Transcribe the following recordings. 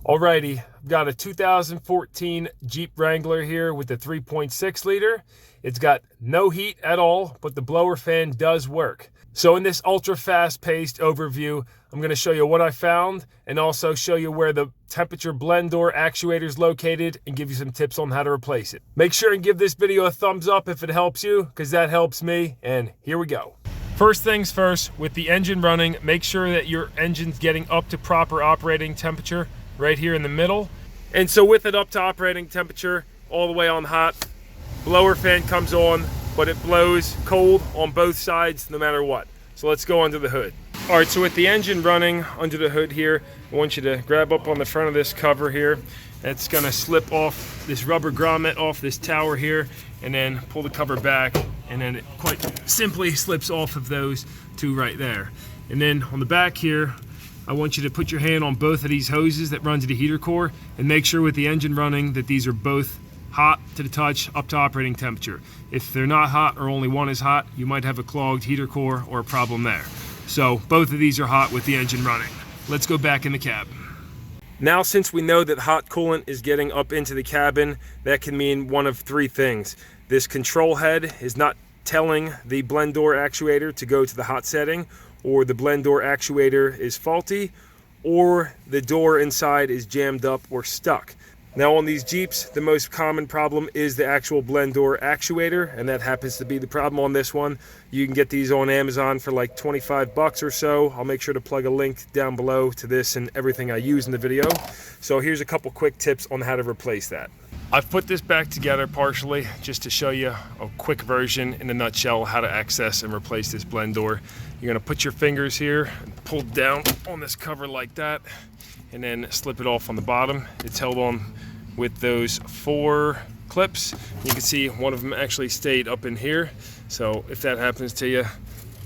Alrighty, I've got a 2014 Jeep Wrangler here with the 3.6 liter. It's got no heat at all, but the blower fan does work. So in this ultra fast-paced overview, I'm going to show you what I found and also show you where the temperature blend door actuator is located and give you some tips on how to replace it. Make sure and give this video a thumbs up if it helps you, because that helps me, and here we go. First things first, with the engine running, make sure that your engine's getting up to proper operating temperature right here in the middle. And so with it up to operating temperature, all the way on hot, blower fan comes on, but it blows cold on both sides no matter what. So let's go under the hood. All right, so with the engine running under the hood here, I want you to grab up on the front of this cover here. That's gonna slip off this rubber grommet off this tower here, and then pull the cover back, and then it quite simply slips off of those two right there. And then on the back here, I want you to put your hand on both of these hoses that run to the heater core and make sure with the engine running that these are both hot to the touch, up to operating temperature. If they're not hot or only one is hot, you might have a clogged heater core or a problem there. So both of these are hot with the engine running. Let's go back in the cab. Now, since we know that hot coolant is getting up into the cabin, that can mean one of three things. This control head is not telling the blend door actuator to go to the hot setting, or the blend door actuator is faulty, or the door inside is jammed up or stuck. Now on these Jeeps, the most common problem is the actual blend door actuator, and that happens to be the problem on this one. You can get these on Amazon for like 25 bucks or so. I'll make sure to plug a link down below to this and everything I use in the video. So here's a couple quick tips on how to replace that. I've put this back together partially just to show you a quick version in a nutshell how to access and replace this blend door. You're gonna put your fingers here and pull down on this cover like that, and then slip it off on the bottom. It's held on with those 4 clips. You can see one of them actually stayed up in here. So if that happens to you,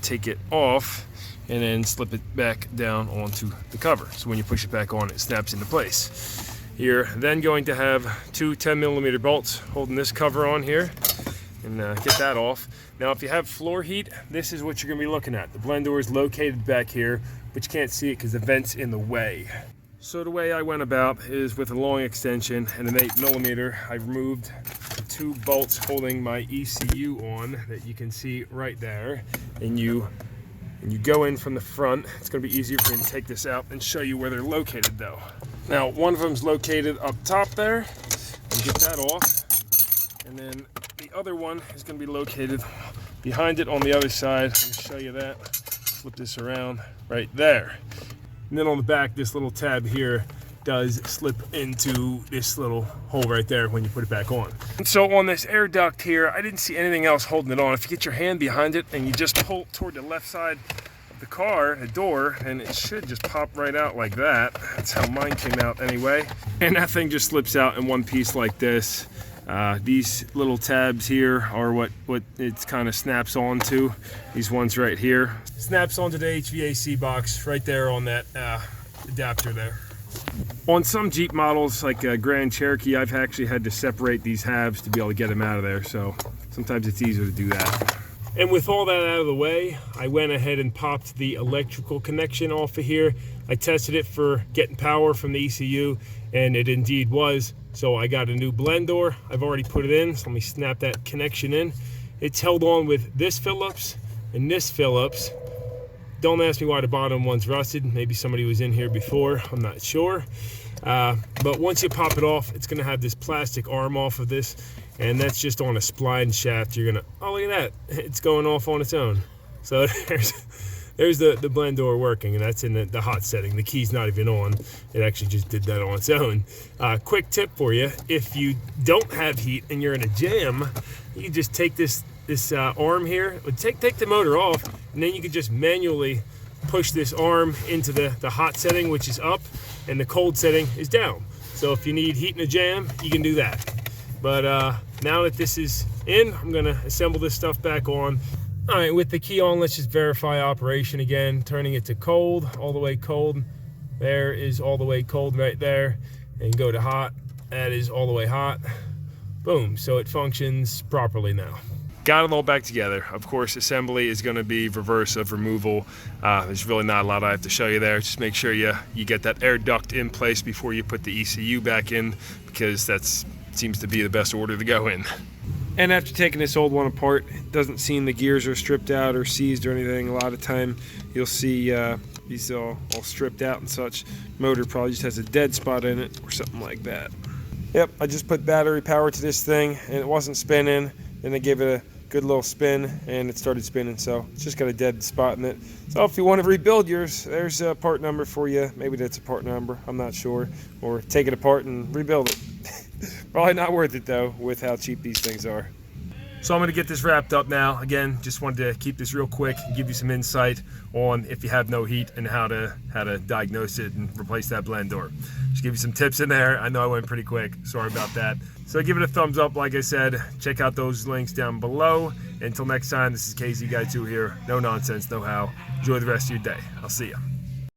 take it off and then slip it back down onto the cover. So when you push it back on, it snaps into place. You're then going to have 2 10mm bolts holding this cover on here, and get that off. Now if you have floor heat, this is what you're gonna be looking at. The blend door is located back here, but you can't see it because the vent's in the way. So the way I went about is with a long extension and an 8mm, I removed the 2 bolts holding my ECU on that you can see right there. And you go in from the front. It's gonna be easier for me to take this out and show you where they're located though. Now one of them's located up top there, and get that off. And then the other one is gonna be located behind it on the other side. Let me show you that. Flip this around right there. And then on the back, this little tab here does slip into this little hole right there when you put it back on. And so on this air duct here, I didn't see anything else holding it on. If you get your hand behind it and you just pull toward the left side of the car, the door, and it should just pop right out like that. That's how mine came out anyway. And that thing just slips out in one piece like this. These little tabs here are what it kind of snaps onto. These ones right here. Snaps onto the HVAC box right there on that adapter there. On some Jeep models, like a Grand Cherokee, I've actually had to separate these halves to be able to get them out of there. So sometimes it's easier to do that. And with all that out of the way, I went ahead and popped the electrical connection off of here. I tested it for getting power from the ECU, and it indeed was. So I got a new blend door. I've already put it in, so let me snap that connection in. It's held on with this Phillips and this Phillips. Don't ask me why the bottom one's rusted. Maybe somebody was in here before, I'm not sure. But once you pop it off, it's gonna have this plastic arm off of this, and that's just on a spline shaft. You're gonna, oh look at that, it's going off on its own. So there's the blend door working, and that's in the hot setting. The key's not even on. It actually just did that on its own. Quick tip for you, if you don't have heat and you're in a jam, you can just take this arm here, take the motor off, and then you can just manually push this arm into the hot setting, which is up, and the cold setting is down. So if you need heat in a jam, you can do that. But now that this is in, I'm gonna assemble this stuff back on. All right, with the key on, let's just verify operation again, turning it to cold, all the way cold. There is all the way cold right there. And go to hot, that is all the way hot. Boom, so it functions properly now. got it all back together. Of course, assembly is going to be reverse of removal. There's really not a lot I have to show you there. Just make sure you get that air duct in place before you put the ECU back in, because that seems to be the best order to go in. And after taking this old one apart, it doesn't seem the gears are stripped out or seized or anything. A lot of time you'll see these all stripped out and such. Motor probably just has a dead spot in it or something like that. Yep, I just put battery power to this thing and it wasn't spinning. Then I gave it a good little spin and it started spinning, so it's just got a dead spot in it. So if you want to rebuild yours, there's a part number for you. Maybe that's a part number, I'm not sure. Or take it apart and rebuild it. Probably not worth it though, with how cheap these things are. So I'm going to get this wrapped up now. Again, just wanted to keep this real quick and give you some insight on if you have no heat and how to diagnose it and replace that blend door. Just give you some tips in there. I know I went pretty quick. Sorry about that. So give it a thumbs up, like I said. Check out those links down below. Until next time, this is KZ Guy 2 here. No nonsense, no how. Enjoy the rest of your day. I'll see you.